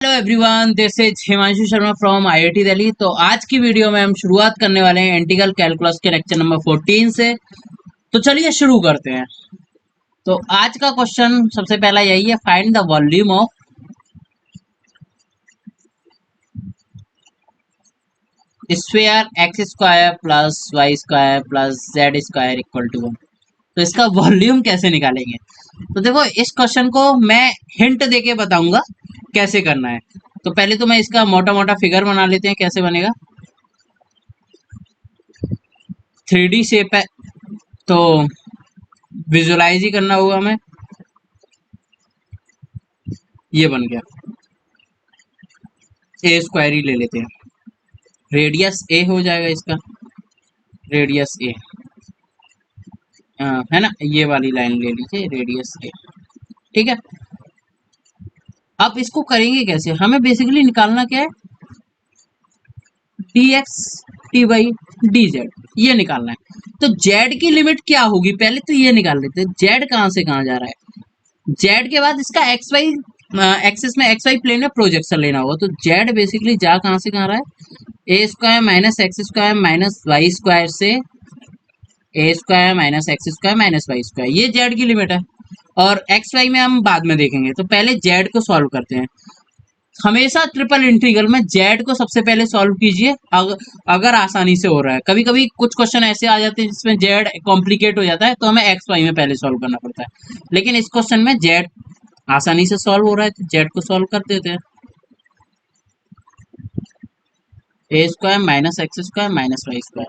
Hello everyone, this is Himanshu Sharma from IIT Delhi. तो आज की वीडियो में हम शुरुआत करने वाले हैं इंटीग्रल कैलकुलस के लेक्चर नंबर 14 से। तो चलिए शुरू करते हैं। तो आज का क्वेश्चन सबसे पहला यही है, find the volume of sphere X square plus Y square plus Z square equal to 1। तो इसका वॉल्यूम कैसे निकालेंगे? तो देखो, इस क्वेश्चन को मैं हिंट देके बताऊंगा कैसे करना है। तो पहले तो मैं इसका मोटा मोटा फिगर बना लेते हैं, कैसे बनेगा। 3D शेप है तो विजुलाइज ही करना होगा हमें। ये बन गया, ए स्क्वायर ही ले लेते हैं। रेडियस ए हो जाएगा इसका, रेडियस ए है ना, ये वाली लाइन ले लीजिए, रेडियस ए। ठीक है, अब इसको करेंगे कैसे? हमें बेसिकली निकालना क्या है, D X T Y D Z, ये निकालना है। तो जेड की लिमिट क्या होगी, पहले तो ये निकाल लेते हैं। जेड कहाँ से कहाँ जा रहा है, जेड के बाद इसका एक्स वाई एक्सिस में, एक्स वाई प्लेन में प्रोजेक्शन लेना होगा। तो जेड बेसिकली जा कहाँ से कहाँ रहा है, A square minus x square minus Y square से A square minus x square minus Y square, ये जेड की लिमिट है। और एक्स वाई में हम बाद में देखेंगे। तो पहले जेड को सॉल्व करते हैं। हमेशा ट्रिपल इंटीग्रल में जेड को सबसे पहले सॉल्व कीजिए, अगर आसानी से हो रहा है। कभी कभी कुछ क्वेश्चन ऐसे आ जाते हैं जिसमें जेड कॉम्प्लिकेट हो जाता है, तो हमें एक्स वाई में पहले सॉल्व करना पड़ता है। लेकिन इस क्वेश्चन में जेड आसानी से सॉल्व हो रहा है, तो जेड को सॉल्व कर देते हैं। A square minus x square minus Y square,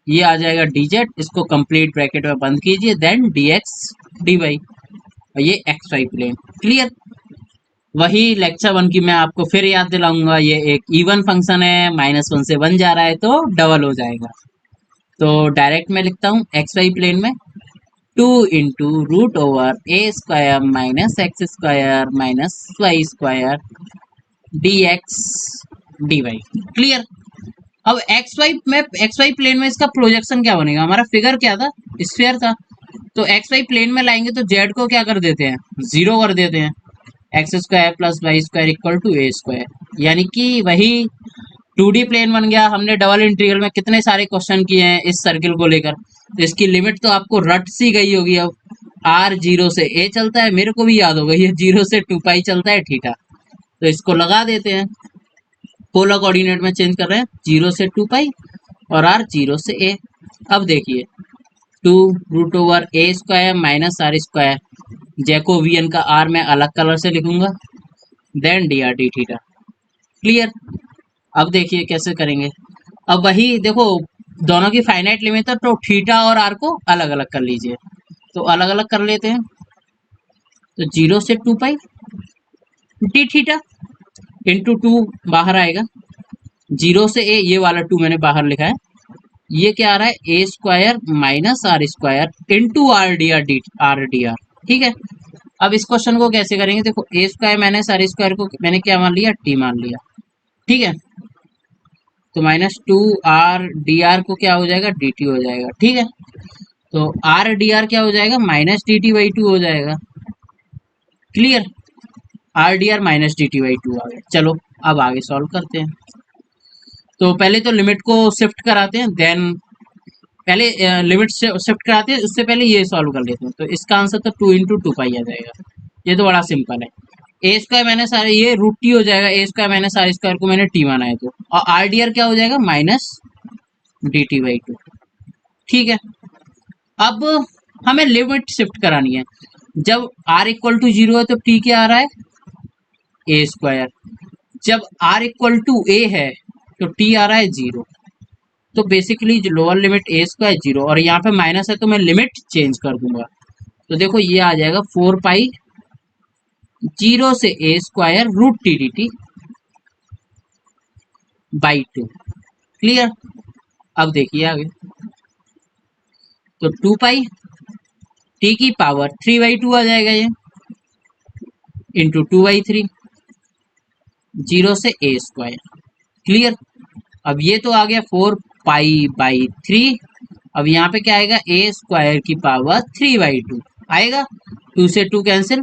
ये आ जाएगा डी जेड। इसको कंप्लीट ब्रैकेट में बंद कीजिए, then D x D Y, और ये एक्स वाई प्लेन। क्लियर। वही लेक्चर 1 की मैं आपको फिर याद दिलाऊंगा, ये एक इवन फंक्शन है, -1 से 1 जा रहा है तो डबल हो जाएगा। तो डायरेक्ट मैं लिखता हूँ एक्स वाई प्लेन में 2 into root over A square minus x square minus Y square D x D Y. Clear. अब एक्स वाई प्लेन में इसका प्रोजेक्शन क्या बनेगा, हमारा फिगर क्या था, स्फीयर था। तो एक्स वाई प्लेन में लाएंगे तो जेड को क्या कर देते हैं, 0 कर देते हैं। X square plus Y square equal to A square, यानी कि वही 2D प्लेन बन गया। हमने डबल इंटीग्रल में कितने सारे क्वेश्चन किए हैं इस सर्किल को लेकर, तो इसकी लिमिट तो आपको रट सी गई होगी। अब आर 0 से ए चलता है, मेरे को भी याद होगा, ये 0 से 2 पाई चलता है थीटा। तो इसको लगा देते हैं, पोलर कोऑर्डिनेट में चेंज कर रहे हैं, 0 से 2 पाई और आर 0 से ए। अब देखिए 2 root over A square minus are square, Jacobian का आर मैं अलग कलर से लिखूंगा, then D R D theta. Clear. अब देखिए कैसे करेंगे। अब वही देखो, दोनों की फाइनाइट लिमिट है, तो थीटा और आर को अलग अलग कर लीजिए। तो अलग अलग कर लेते हैं। तो 0 से 2 पाई डी थीटा इंटू 2 बाहर आएगा, 0 से ए, ये वाला 2 मैंने बाहर लिखा है। ये क्या आ रहा है, A square minus are square into R D R. ठीक है। अब इस क्वेश्चन को कैसे करेंगे, देखो A square minus are square को मैंने क्या मान लिया, टी मान लिया। ठीक है। तो -2 r dr को क्या हो जाएगा, dt हो जाएगा। ठीक है। तो r dr क्या हो जाएगा, -dt/2 हो जाएगा। क्लियर। r dr -dt/2 आ गया। चलो अब आगे सॉल्व करते हैं। तो पहले तो लिमिट को शिफ्ट कराते हैं, देन पहले लिमिट से शिफ्ट कराते हैं, उससे पहले ये सॉल्व कर लेते हैं। तो इसका आंसर तो 2 इंटू 2 पाई आ जाएगा। ये तो बड़ा सिंपल है। ए स्क्वायर माइनस आर, ये रूट टी हो जाएगा, ए स्क्वायर माइनस आर स्क्वायर को मैंने टी माना है, तो और आर डी आर क्या हो जाएगा, -dt/2। ठीक है। अब हमें लिमिट शिफ्ट करानी है। जब r इक्वल टू 0 है तो t क्या आ रहा है, ए स्क्वायर। जब r इक्वल टू ए है तो t आ रहा है 0। तो बेसिकली जो लोअर लिमिट ए स्क्वायर 0, और यहाँ पे माइनस है तो मैं लिमिट चेंज कर दूंगा। तो देखो ये आ जाएगा 4 पाई 0 से A square root T D T by 2। Clear. अब देखिए आगे, तो 2 पाई टी की पावर 3/2 आ जाएगा ये, इंटू 2/3, 0 से ए स्क्वायर। क्लियर। अब ये तो आ गया 4 पाई/3। अब यहाँ पे क्या आएगा, ए स्क्वायर की पावर 3/2 आएगा, 2 से 2 cancel,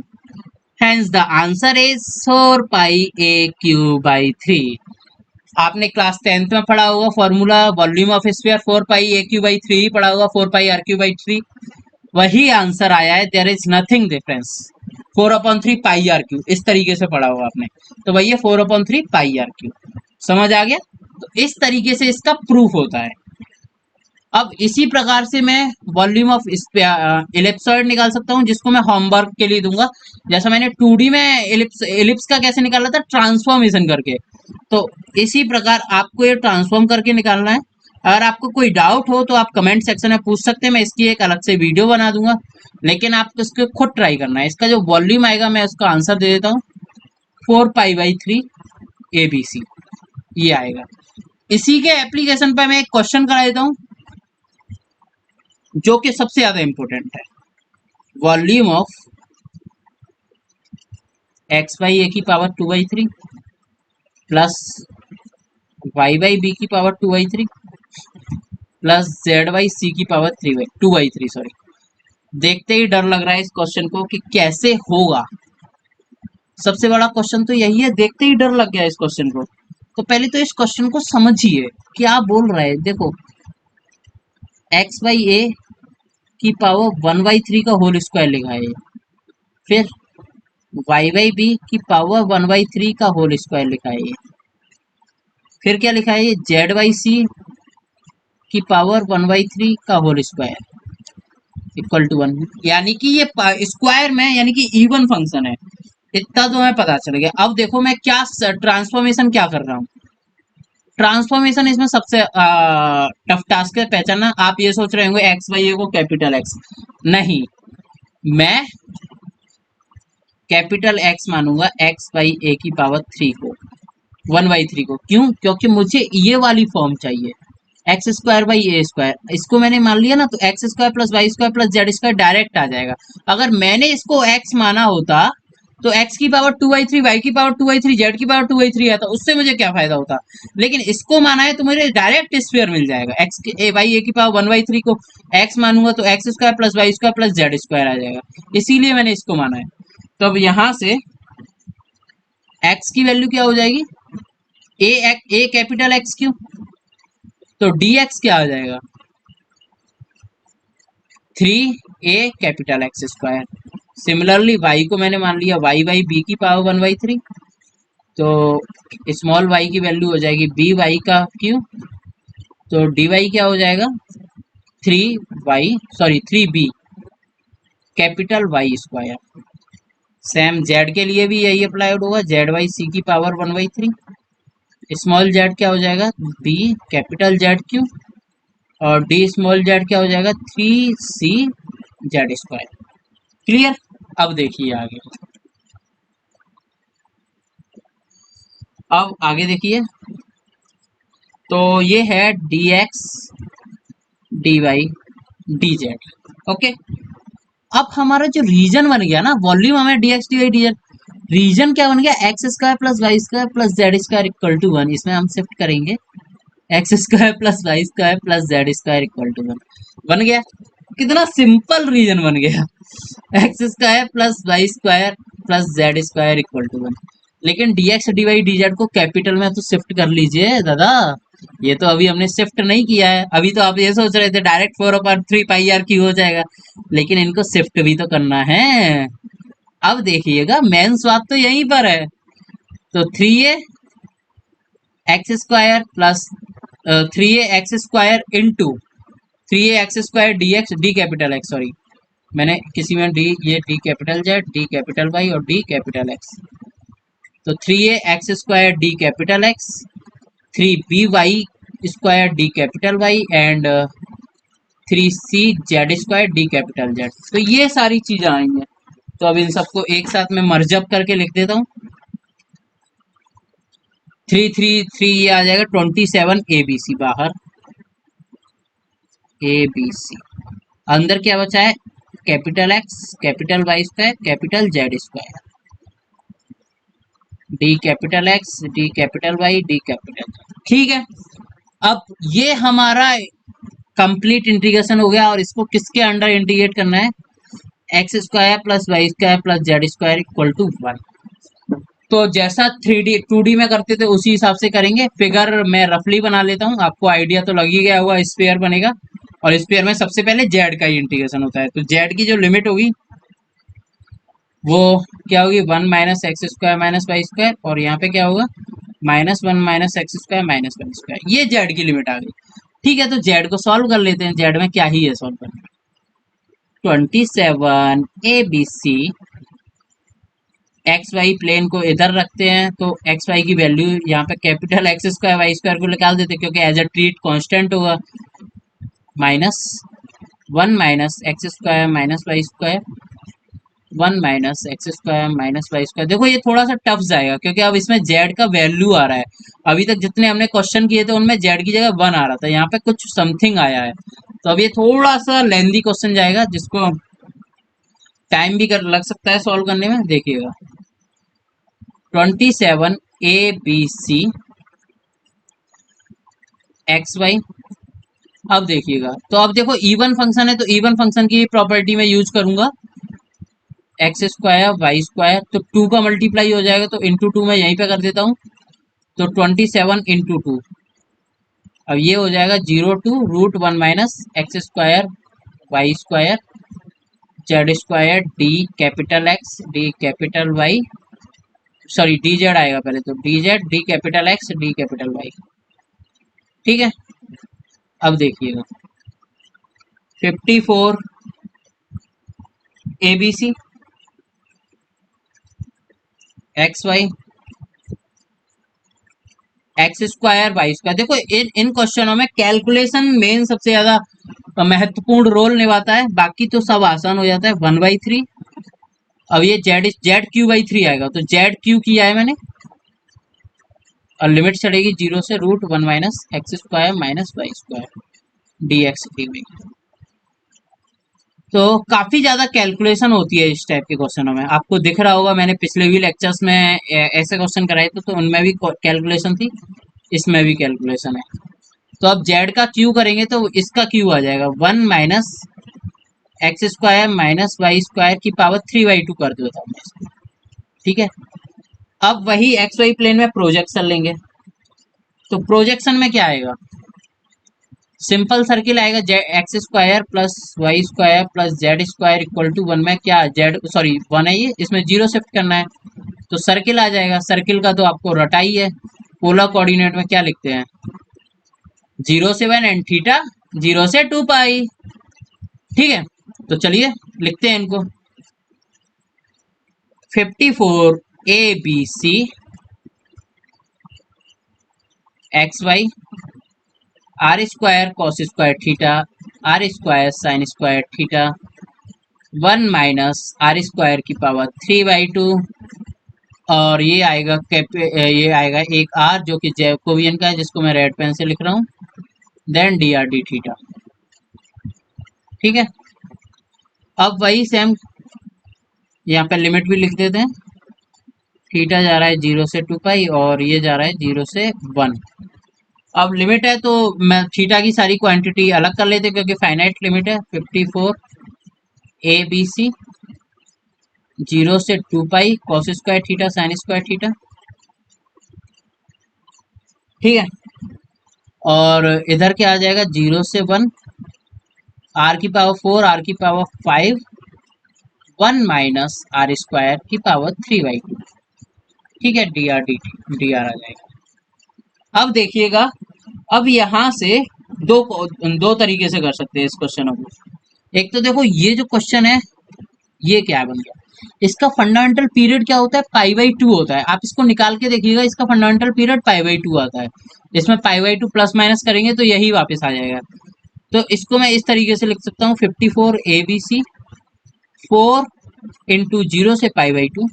Hence the answer is 4 pi AQ/3। आपने क्लास 10th में पढ़ा होगा formula volume of sphere 4 pi AQ/3 ही पढ़ा होगा, 4 पाई RQ/3 वही आंसर आया है। There is nothing difference. 4/3 pi RQ इस तरीके से पढ़ा होगा आपने, तो भैया 4/3 पाई RQ समझ आ गया। तो इस तरीके से इसका प्रूफ होता है। अब इसी प्रकार से मैं वॉल्यूम ऑफ इलिप्सॉइड निकाल सकता हूं, जिसको मैं होमवर्क के लिए दूंगा। जैसा मैंने 2D में इलिप्स का कैसे निकाला था, ट्रांसफॉर्मेशन करके, तो इसी प्रकार आपको ये ट्रांसफॉर्म करके निकालना है। अगर आपको कोई डाउट हो तो आप कमेंट सेक्शन में पूछ सकते हैं, मैं इसकी एक अलग से वीडियो बना दूंगा, लेकिन आपको इसको खुद ट्राई करना है। इसका जो वॉल्यूम आएगा मैं उसका आंसर दे देता हूँ, 4 पाई/3 ABC ये आएगा। इसी के एप्लीकेशन पर मैं एक क्वेश्चन करा देता हूँ जो कि सबसे ज्यादा इंपॉर्टेंट है। Volume of x/a⁴ plus y/b⁴ plus z/c⁴ sorry. देखते ही डर लग रहा है इस क्वेश्चन को कि कैसे होगा। सबसे बड़ा क्वेश्चन तो यही है, देखते ही डर लग गया इस क्वेश्चन को। तो पहले तो इस क्वेश्चन को समझिए क्या बोल रहा है। देखो x/a⁴ का होल स्क्वायर लिखा है, फिर y/b⁴ का होल स्क्वायर लिखा है, फिर क्या लिखा है, z/c⁴ का होल स्क्वायर इक्वल टू 1। यानी कि ये स्क्वायर में यानी कि इवन फंक्शन है। इतना तो हमें पता चल गया। अब देखो मैं क्या ट्रांसफॉर्मेशन क्या कर रहा हूँ। ट्रांसफॉर्मेशन इसमें सबसे टफ टास्क है पहचानना। आप ये सोच रहे होंगे x/a को कैपिटल X, नहीं, मैं कैपिटल X मानूंगा x/a⁴ को 1/3 को। क्यों? क्योंकि मुझे ये वाली फॉर्म चाहिए, x² इसको मैंने मान लिया ना, तो x² + y² + z² डायरेक्ट आ जाएगा। अगर मैंने इसको x माना होता तो x⁴2/3 y⁴2/3 z⁴2/3 आता, उससे मुझे क्या फायदा होता। लेकिन इसको माना है तो मुझे डायरेक्ट स्फीयर मिल जाएगा। y⁴1/3 को x मानूंगा तो x² + y² + z² आ जाएगा, इसीलिए मैंने इसको माना है। तो अब यहां से x की वैल्यू क्या हो जाएगी, a कैपिटल X क्यों, तो dx क्या आ जाएगा, 3a capital X²। Similarly y को मैंने मान लिया y/b⁴ 1/3, तो स्मॉल y की वैल्यू हो जाएगी by का क्यू, तो dy क्या हो जाएगा 3b capital Y²। Same z के लिए भी यही अप्लाइड होगा, z/c⁴ 1/3। स्मॉल z क्या हो जाएगा b कैपिटल Z3, और d स्मॉल z क्या हो जाएगा 3c⁴। क्लियर। अब देखिए आगे, अब आगे देखिए, तो ये है dx dy dz। ओके, अब हमारा जो रीजन बन गया ना, वॉल्यूम हमें dx dy dz, रीजन क्या बन गया, x² + y² + z² equal to 1। इसमें हम शिफ्ट करेंगे x² + y² + z² equal to 1। बन गया, कितना सिंपल रीजन बन गया, x² + y² + z² equal to 1। लेकिन dx dy dz को कैपिटल में तो शिफ्ट कर लीजिए दादा, ये तो अभी हमने शिफ्ट नहीं किया है। अभी तो आप ये सोच रहे थे डायरेक्ट 4/3 पाई RQ हो जाएगा, लेकिन इनको शिफ्ट भी तो करना है। अब देखिएगा मेन स्वाद तो यहीं पर है। तो 3a x² plus 3a x² into 3a x² dx d capital X, sorry मैंने किसी में डी, ये d capital Z, d capital Y और d कैपिटल X। तो 3a x² d capital X, 3by² d capital Y and 3c⁴ d capital Z। तो ये सारी चीजें आएंगे। तो अब इन सबको एक साथ में मर्जअप करके लिख देता हूँ, 3 3 3 ये आ जाएगा 27 ABC बाहर, ABC अंदर क्या बचा है, capital X capital Y² capital Z², d capital X d capital Y d capital Z। ठीक है, अब ये हमारा कंप्लीट इंटीग्रेशन हो गया। और इसको किसके अंडर इंटीग्रेट करना है, X square plus Y square plus Z square equal to 1। तो जैसा 3D 2D में करते थे उसी हिसाब से करेंगे। फिगर मैं रफली बना लेता हूँ, आपको आइडिया तो लग ही गया होगा। स्फीयर बनेगा और स्फीयर में सबसे पहले जेड का ही इंटीग्रेशन होता है, तो जेड की जो लिमिट होगी वो क्या होगी, 1 minus x square minus Y square, और यहाँ पे क्या होगा, -1 minus x square minus Y square. ये जेड की लिमिट आ गई। ठीक है, तो जेड को सॉल्व कर लेते हैं। जेड में क्या ही है सॉल्व करना। 27 ABC, एक्स वाई प्लेन को इधर रखते हैं, तो एक्स वाई की वैल्यू यहाँ पे capital x square y square को निकाल देते हैं, क्योंकि एज अ ट्रीट कांस्टेंट होगा। -1 minus x square minus Y square, 1 minus x square minus Y square. देखो ये थोड़ा सा टफ जाएगा, क्योंकि अब इसमें जेड का वैल्यू आ रहा है। अभी तक जितने हमने क्वेश्चन किए थे उनमें जेड की जगह 1 आ रहा था, यहाँ पे कुछ समथिंग आया है। तो अब ये थोड़ा सा लेंदी क्वेश्चन जाएगा, जिसको टाइम भी लग सकता है सॉल्व करने में। देखिएगा 27 ABC एक्स वाई। अब देखिएगा, तो अब देखो इवन फंक्शन है, तो इवन फंक्शन की प्रॉपर्टी में यूज करूंगा, एक्स स्क्वायर वाई स्क्वायर, तो 2 का मल्टीप्लाई हो जाएगा, तो इंटू 2 मैं यहीं पे कर देता हूँ। तो 27 इंटू 2, अब ये हो जाएगा 0 to √1 minus x square y square z square d capital x d capital y, sorry d z आएगा पहले, तो d z d capital x d capital y. ठीक है, अब देखिएगा 54 ABC x y x square y square. देखो इन क्वेश्चनों में कैलकुलेशन मेन सबसे ज्यादा महत्वपूर्ण रोल निभाता है, बाकी तो सब आसान हो जाता है। 1/3, अब ये जेड क्यू/3 आएगा, तो जेड क्यू किया है मैंने, और लिमिट चढ़ेगी 0 से √1 minus x square minus Y square D x D y. तो काफी ज्यादा कैलकुलेशन होती है इस टाइप के क्वेश्चनों में। आपको दिख रहा होगा, मैंने पिछले भी लेक्चर्स में ऐसे क्वेश्चन कराए थे, तो उनमें भी कैलकुलेशन थी, इसमें भी कैलकुलेशन है। तो अब जेड का क्यू करेंगे तो इसका क्यू आ जाएगा 1 minus x square minus Y square की पावर 3/2 कर देता हूँ मैं इसको। ठीक है, अब वही एक्स वाई प्लेन में प्रोजेक्शन लेंगे, तो प्रोजेक्शन में क्या आएगा, सिंपल सर्किल आएगा, x square plus Y square plus Z square equal to 1 में क्या जेड, सॉरी 1 है ये, इसमें 0 शिफ्ट करना है, तो सर्किल आ जाएगा। सर्किल का तो आपको रटा ही है, पोलर कोऑर्डिनेट में क्या लिखते हैं, 0 से 1 एंड थीटा 0 से 2 पाई। ठीक है, तो चलिए लिखते हैं इनको। 54 ABC x y r square cos square theta r square sine square theta 1 minus are square की पावर 3/2, और ये आएगा ये आएगा एक आर जो कि जैकोबियन का है, जिसको मैं रेड पेन से लिख रहा हूँ, then D R D theta. ठीक है, अब वही सेम यहाँ पे लिमिट भी लिख देते हैं, थीटा जा रहा है 0 से 2 पाई और ये जा रहा है 0 से 1। अब लिमिट है तो मैं थीटा की सारी क्वांटिटी अलग कर लेते हैं, क्योंकि फाइनाइट लिमिट है। 54 ABC 0 से 2 pi cos square theta sine square theta. ठीक है, और इधर क्या आ जाएगा, 0 से 1 आर की पावर 4 आर की पावर 5 1 माइनस आर स्क्वायर की पावर 3/2। ठीक है, डी आर आ जाएगा। अब देखिएगा, अब यहाँ से दो तरीके से कर सकते हैं इस क्वेश्चन को। एक तो देखो ये जो क्वेश्चन है ये क्या बन गया, इसका फंडामेंटल पीरियड क्या होता है, π/2 होता है। आप इसको निकाल के देखिएगा, इसका फंडामेंटल पीरियड π/2 आता है। इसमें π/2 प्लस माइनस करेंगे तो यही वापस आ जाएगा। तो इसको मैं इस तरीके से लिख सकता हूँ, 54 ABC 4 इंटू 0 से π/2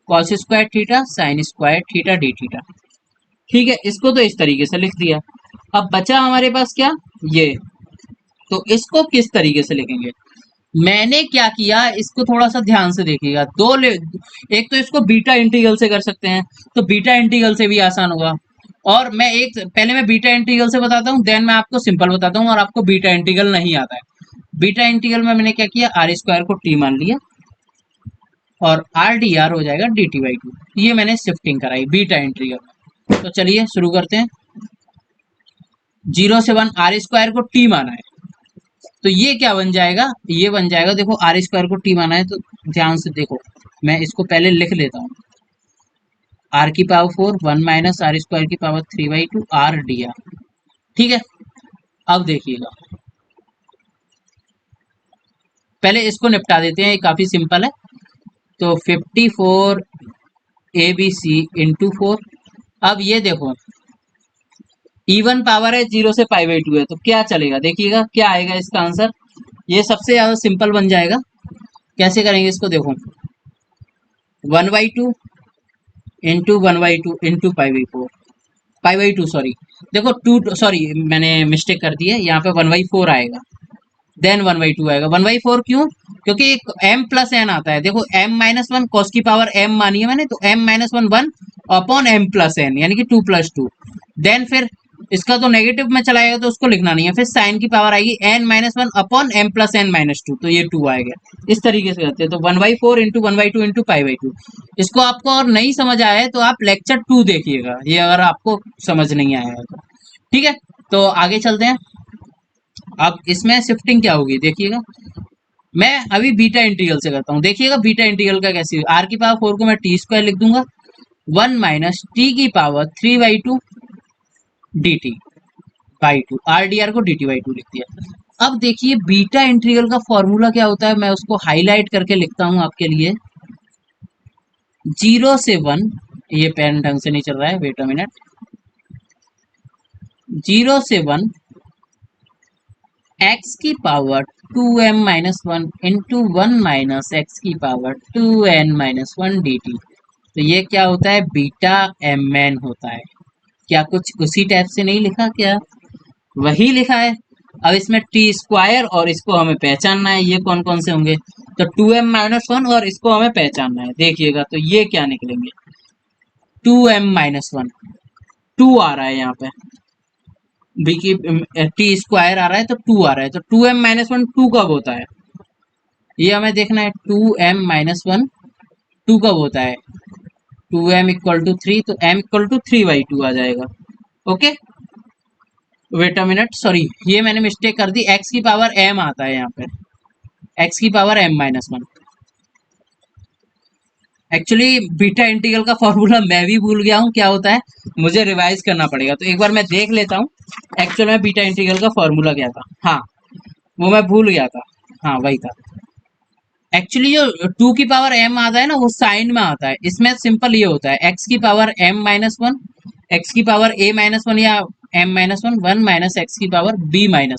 cos square theta sine square theta D theta. ठीक है, इसको तो इस तरीके से लिख दिया। अब बचा हमारे पास क्या, ये, तो इसको किस तरीके से लिखेंगे। मैंने क्या किया, इसको थोड़ा सा ध्यान से देखिएगा। एक तो इसको बीटा इंटीग्रल से कर सकते हैं, तो बीटा इंटीग्रल से भी आसान होगा। और पहले मैं बीटा इंटीग्रल से बताता हूँ, देन मैं आपको सिंपल बताता हूँ, और आपको बीटा इंटीग्रल नहीं आता है। बीटा इंटीग्रल में मैंने क्या किया, आर स्क्वायर को टी मान लिया और आर डी आर हो जाएगा डी टी बाई टू। ये मैंने शिफ्टिंग कराई बीटा इंटीग्रल में। तो चलिए शुरू करते हैं। 0 से 1 आर स्क्वायर को टी माना है, तो ये क्या बन जाएगा, ये बन जाएगा, देखो आर स्क्वायर को टी माना है तो ध्यान से देखो, मैं इसको पहले लिख लेता हूँ। आर की पावर 4 1 माइनस आर स्क्वायर की पावर 3/2 आर डी आर। ठीक है, अब देखिएगा, पहले इसको निपटा देते हैं, ये काफी सिंपल है। तो 54 ए बी सी इंटू 4। अब ये देखो इवन पावर है, 0 से π/2 है, तो क्या चलेगा, देखिएगा क्या आएगा इसका आंसर। ये सबसे ज्यादा सिंपल बन जाएगा। कैसे करेंगे इसको, देखो 1/2 इंटू 1/2 इंटू π/2 सॉरी, देखो 2 सॉरी मैंने मिस्टेक कर दी है, यहाँ पे 1/4 आएगा, देन 1/2 आएगा। 1/4 क्यों, क्योंकि एक m प्लस n आता है, देखो m-1 cos की पावर m मानी है मैंने, तो m-1 1 upon m plus n यानी कि 2 + 2। देन फिर इसका तो नेगेटिव में चला जाएगा तो उसको लिखना नहीं है, फिर साइन की पावर आएगी n-1 upon m plus n minus 2, तो ये 2 आएगा। इस तरीके से करते हैं। तो 1/4 इंटू 1/2 इंटू π/2। इसको आपको और नहीं समझ आया है तो आप लेक्चर 2 देखिएगा, ये अगर आपको समझ नहीं आया है तो। ठीक है, तो आगे चलते हैं। अब इसमें शिफ्टिंग क्या होगी देखिएगा, मैं अभी बीटा इंटीग्रल से करता हूँ। देखिएगा बीटा इंटीग्रल का कैसे, आर की पावर 4 को मैं टी स्क्वायर लिख दूंगा, 1 माइनस टी की power 3/2 D T by 2, are D are को डी टी बाई 2 लिख दिया। अब देखिए बीटा इंटीग्रल का फॉर्मूला क्या होता है, मैं उसको हाईलाइट करके लिखता हूं आपके लिए। 0 से 1, ये पेन ढंग से नहीं चल रहा है, वेट अ मिनट। 0 से 1 एक्स की power 2m minus 1 into 1 minus x की power 2n minus 1 D T. तो ये क्या होता है, बीटा एम एन होता है। क्या कुछ उसी टाइप से नहीं लिखा क्या, वही लिखा है। अब इसमें टी स्क्वायर और इसको हमें पहचानना है, ये कौन कौन से होंगे, तो 2m-1 और इसको हमें पहचानना है। देखिएगा तो ये क्या निकलेंगे, 2m-1, 2 आ रहा है यहाँ पे, बी की टी स्क्वायर आ रहा है तो 2 आ रहा है, तो 2m-1 2 कब होता है, ये हमें देखना है। 2m-1 2 कब होता है, 2m इक्वल टू 3, तो m इक्वल टू 3/2 आ जाएगा। Okay, wait a minute, sorry ये मैंने मिस्टेक कर दी, x की पावर m आता है यहाँ पे, x की power m-1। Actually beta integral का फॉर्मूला मैं भी भूल गया हूँ क्या होता है, मुझे रिवाइज करना पड़ेगा, तो एक बार मैं देख लेता हूँ एक्चुअल में बीटा इंटीग्रल का फॉर्मूला क्या था। हाँ वो मैं भूल गया था, हाँ वही था। एक्चुअली जो 2 की पावर m आता है ना, वो साइन में आता है। इसमें सिंपल ये होता है, x की पावर m-1, x की पावर a-1 या m-1, 1 माइनस एक्स की पावर b-1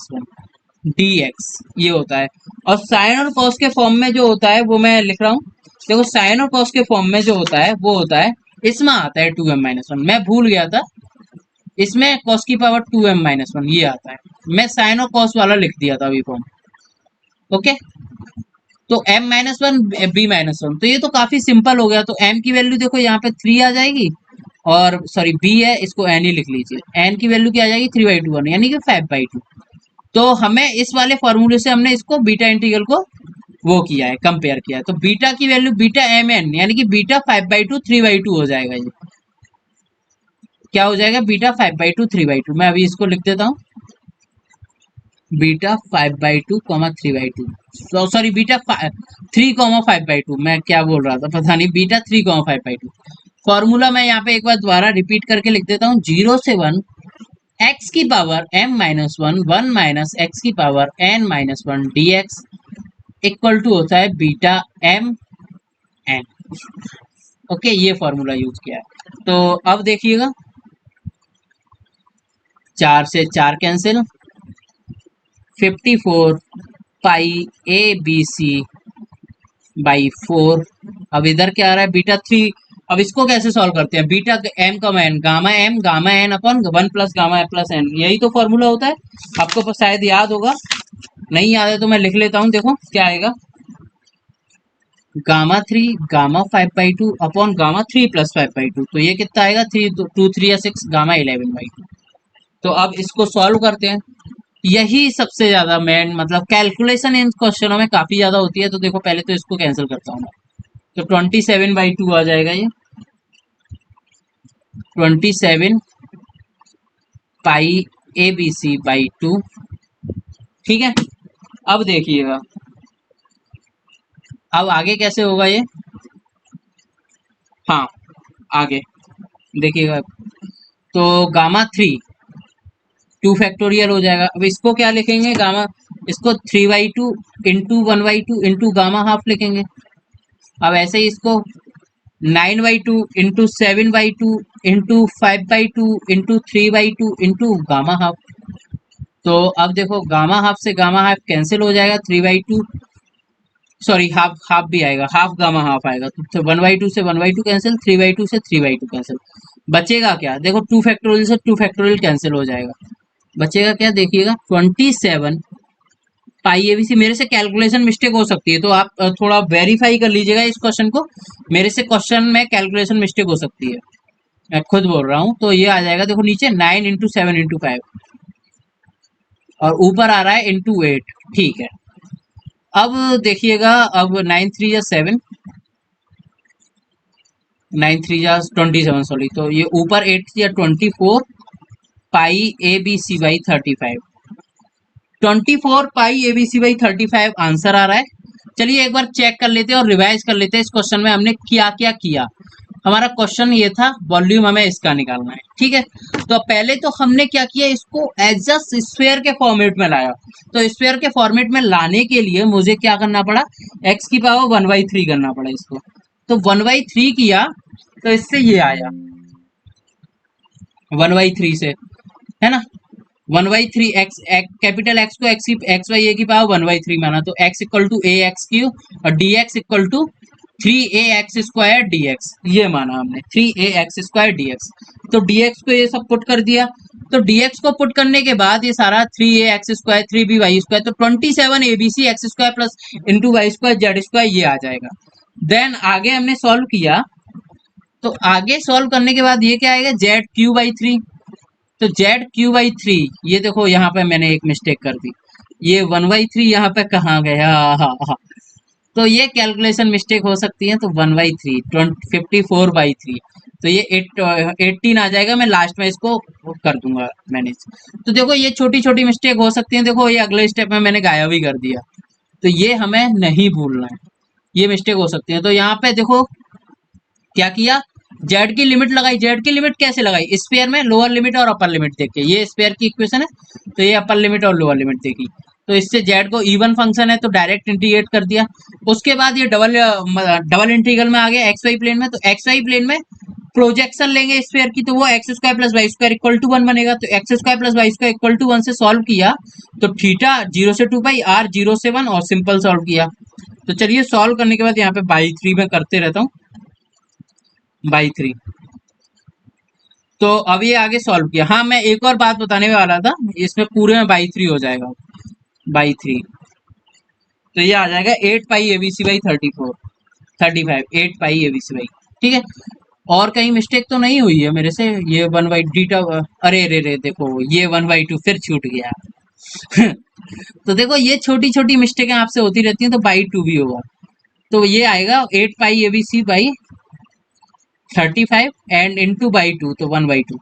dx, ये होता है। और साइन और कॉस के फॉर्म में जो होता है वो मैं लिख रहा हूँ, देखो साइन और कॉस के फॉर्म में जो होता है वो होता है, इसमें आता है 2m-1, मैं भूल गया था, इसमें कॉस की पावर 2m-1 ये आता है, मैं साइन और कॉस वाला लिख दिया था अभी फॉर्म। ओके, तो m-1 b-1, तो ये तो काफी सिंपल हो गया। तो m की वैल्यू देखो यहाँ पे 3 आ जाएगी, और सॉरी b है, इसको n ही लिख लीजिए, n की वैल्यू क्या आ जाएगी 3/2 यानी कि 5/2। तो हमें इस वाले फॉर्मूले से हमने इसको बीटा इंटीग्रल को वो किया है, कंपेयर किया है। तो बीटा की वैल्यू बीटा एम एन यानी कि बीटा 5/2 3/2 हो जाएगा। ये क्या हो जाएगा, बीटा 5/2 3/2। मैं अभी इसको लिख देता हूँ, बीटा 5/2 3/2, सॉरी बीटा 3 5/2, मैं क्या बोल रहा था पता नहीं, बीटा 3 5/2। फॉर्मूला मैं यहाँ पे एक बार दोबारा रिपीट करके लिख देता हूँ। 0 से 1 एक्स की पावर m-1 1 माइनस एक्स की power n-1 dx equal to होता है बीटा एम एन। ओके, ये फॉर्मूला यूज किया है। तो अब देखिएगा, 4 से 4 cancel, 54 pi a b c by 4। अब इधर क्या आ रहा है, बीटा 3। अब इसको कैसे सॉल्व करते हैं, बीटा एम का n gamma n upon 1 plus gamma plus n, यही तो फॉर्मूला होता है। आपको शायद याद होगा, नहीं याद है तो मैं लिख लेता हूँ, देखो क्या आएगा, gamma 3 gamma 5/2 upon gamma 3 plus 5/2। तो ये कितना आएगा, 3 2 3 या 6 गामा 11/2। तो अब इसको सॉल्व करते हैं। यही सबसे ज्यादा मेन मतलब कैलकुलेशन इन क्वेश्चनों में काफी ज्यादा होती है। तो देखो पहले तो इसको कैंसिल करता हूँ मैं। तो 27/2 आ जाएगा ये, 27 पाई ABC/2। ठीक है, अब देखिएगा अब आगे कैसे होगा ये। हाँ, आगे देखिएगा। तो गामा 3 2 फैक्टोरियल हो जाएगा। अब इसको क्या लिखेंगे, गामा, इसको 3/2 इंटू 1/2 इंटू गामा हाफ लिखेंगे। अब ऐसे ही इसको 9/2 into 7/2 into 5/2 into 3/2 into gamma half. तो अब देखो गामा हाफ से गामा हाफ कैंसिल हो जाएगा, 3/2, सॉरी हाफ हाफ भी आएगा, हाफ गामा हाफ आएगा। तो 1/2 से 1/2 कैंसिल, 3/2 से 3/2 कैंसिल। बचेगा क्या, देखो 2 फैक्टोरियल से 2 फैक्टोरियल कैंसिल हो जाएगा। बचेगा क्या देखिएगा, 27 पाई ABC। मेरे से कैलकुलेशन मिस्टेक हो सकती है, तो आप थोड़ा वेरीफाई कर लीजिएगा इस क्वेश्चन को। मेरे से क्वेश्चन में कैलकुलेशन मिस्टेक हो सकती है, मैं खुद बोल रहा हूँ। तो ये आ जाएगा देखो नीचे 9 इंटू 7 इंटू 5, और ऊपर आ रहा है इंटू 8। ठीक है, अब देखिएगा, अब 9 3 या 7, 9 3 या 27, सॉरी। तो ये ऊपर 8 या 24 पाई ABC/35, 24 पाई ABC/35 आंसर आ रहा है। चलिए एक बार चेक कर लेते हैं और रिवाइज कर लेते हैं इस क्वेश्चन में हमने क्या क्या किया। हमारा क्वेश्चन ये था, वॉल्यूम हमें इसका निकालना है। ठीक है, तो पहले तो हमने क्या किया, इसको एज अ स्फीयर के फॉर्मेट में लाया। तो स्फीयर के फॉर्मेट में लाने के लिए मुझे क्या करना पड़ा, x⁻⁴ करना पड़ा इसको। तो 1/3 किया, तो इससे ये आया 1/3 से, है ना। 1/3 एक्स, कैपिटल एक्स को x/a⁴ माना, तो x = a x³ और dx = 3ax² dx, ये माना हमने 3ax² dx। तो dx को ये सब पुट कर दिया। तो dx को पुट करने के बाद ये सारा 3ax² 3by², तो 27 abc x² प्लस y²z² ये आ जाएगा। देन आगे हमने सॉल्व किया, तो आगे सॉल्व करने के बाद ये क्या आएगा, z³/3। तो z³/3, ये देखो यहाँ पे मैंने एक मिस्टेक कर दी, ये 1/3 यहाँ पे कहाँ गया, हाँ हाँ। तो ये कैलकुलेशन मिस्टेक हो सकती है। तो 1/3 54/3, तो ये 18 आ जाएगा। मैं लास्ट में इसको कर दूंगा मैनेज। तो देखो ये छोटी छोटी मिस्टेक हो सकती है, देखो ये अगले स्टेप में मैंने गायब ही कर दिया। तो ये हमें नहीं भूलना है, ये मिस्टेक हो सकती है। तो यहाँ पे देखो क्या किया, जेड की लिमिट लगाई। जेड की लिमिट कैसे लगाई, स्पेयर में लोअर लिमिट और अपर लिमिट देख के। ये स्पेयर की इक्वेशन है, तो ये अपर लिमिट और लोअर लिमिट देखी। तो इससे जेड को इवन फंक्शन है, तो डायरेक्ट इंटीग्रेट कर दिया। उसके बाद ये डबल डबल इंटीग्रल में आ गया एक्स वाई प्लेन में। तो एक्स वाई प्लेन में प्रोजेक्शन लेंगे स्पेयर की, तो वो x² + y² = 1 बनेगा। तो x² + y² = 1 से सॉल्व किया, तो थीटा 0 से 2 पाई, r 0 से 1, और सिंपल सॉल्व किया। तो चलिए सॉल्व करने के बाद यहाँ पे बाई 3 में करते रहता हूँ, बाई 3। तो अब ये आगे सॉल्व किया। हाँ, मैं एक और बात बताने वाला था, इसमें पूरे में बाई 3 हो जाएगा, बाई 3। तो ये आ जाएगा 8 पाई ABC/34 35, 8 पाई ABC/। ठीक है, और कहीं मिस्टेक तो नहीं हुई है मेरे से। ये 1/d, अरे रे रे, देखो ये 1/2 फिर छूट गया। तो देखो ये छोटी छोटी मिस्टेकें आपसे होती रहती हैं, तो बाई 2 भी होगा। तो ये आएगा 8 पाई ABC/35 एंड इंटू बाई 2, तो 1/2।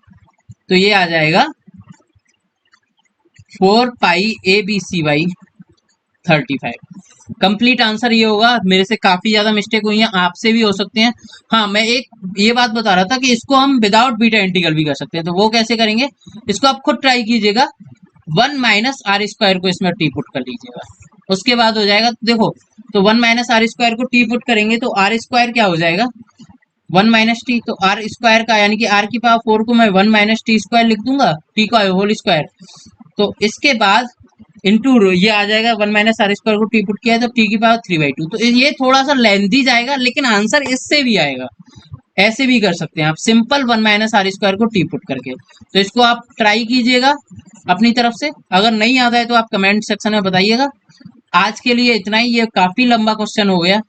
तो ये आ जाएगा 4 पाई ABC/35। कंप्लीट आंसर ये होगा। मेरे से काफी ज्यादा मिस्टेक हुई है, आपसे भी हो सकते हैं। हाँ, मैं एक ये बात बता रहा था कि इसको हम विदाउट बीटा इंटीग्रल भी कर सकते हैं। तो वो कैसे करेंगे, इसको आप खुद ट्राई कीजिएगा। 1 - r² को इसमें टी पुट कर लीजिएगा, उसके बाद हो जाएगा। तो देखो, तो 1 - r² को टी पुट करेंगे, तो r² क्या हो जाएगा, 1 - t। तो r² का यानी कि r⁴ को मैं 1 - t² लिख दूंगा, t का होल स्क्वायर। तो इसके बाद इंटू ये आ जाएगा, 1 - r² को टी पुट किया है, तो t⁵3/2। तो ये थोड़ा सा लेंथी जाएगा, लेकिन आंसर इससे भी आएगा। ऐसे भी कर सकते हैं आप, सिंपल 1 - r² को टी पुट करके। तो इसको आप ट्राई कीजिएगा अपनी तरफ से। अगर नहीं आता है तो आप कमेंट सेक्शन में बताइएगा। आज के लिए इतना ही, ये काफी लंबा क्वेश्चन हो गया।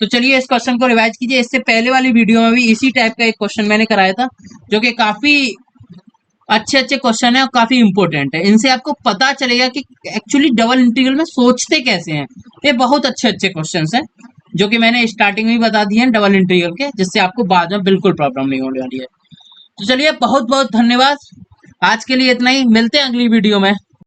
तो चलिए इस क्वेश्चन को रिवाइज कीजिए। इससे पहले वाली वीडियो में भी इसी टाइप का एक क्वेश्चन मैंने कराया था, जो कि काफी अच्छे अच्छे क्वेश्चन है और काफी इंपॉर्टेंट है। इनसे आपको पता चलेगा कि एक्चुअली डबल इंटीग्रल में सोचते कैसे हैं। ये बहुत अच्छे अच्छे क्वेश्चन हैं जो कि मैंने स्टार्टिंग में ही बता दिए हैं डबल इंटीग्रल के, जिससे आपको बाद में बिल्कुल प्रॉब्लम नहीं होने वाली है। तो चलिए बहुत बहुत धन्यवाद। आज के लिए इतना ही, मिलते हैं अगली वीडियो में।